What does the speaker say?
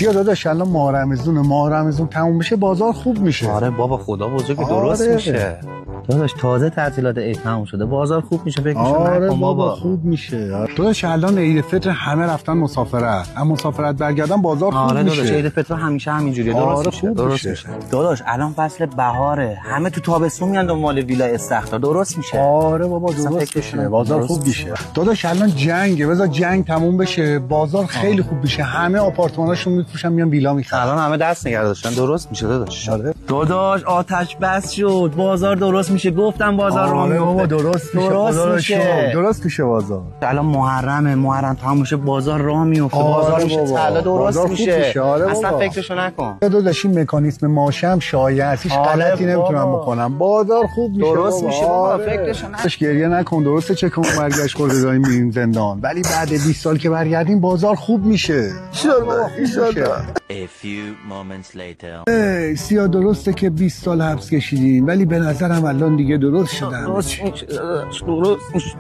بیا داداش الان ماه رمضون تموم بشه بازار خوب میشه. آره بابا خدا بزرگ درست میشه. داداش تازه تعطیلات عید تموم شده بازار خوب میشه فکرشو نکن بابا خوب میشه. داداش الان عید فطر همه رفتن مسافرت، اما مسافرت برگردن بازار خوب میشه. آره داداش عید فطر همیشه همینجوریه درست میشه. داداش الان فصل بهاره همه تو تابستون میان دنبال ویلا استخر درست میشه. آره بابا درست میشه بازار خوب میشه. داداش الان جنگه بذار جنگ تموم بشه بازار خیلی خوب میشه. همه آپارتماناشون میفروشن میان ویلا میخرن. الان همه دست نگه داشتن درست میشه داداش. آره. داداش آتش بس شد بازار درست میشه گفتم بازار راه میفته. بابا درست میشه بازار. الان محرم تموم میشه بازار راه میفته. بازار میشه طلا درست میشه. اصلا فکرشو نکن. داداش این مکانیزم ماشه هم شایعه است. هیچ غلطی نمیتونم بکنم. بازار خوب میشه درست میشه بابا فکرشو نکن. گریه نکن درسته چه کم برگشت خورده داریم میریم زندان ولی بعد 20 سال که برگردیم بازار خوب میشه. A few moments later. سیا درسته که 20 سال حبس کشیدیم ولی به نظرم الان دیگه درست شدن. درست میشه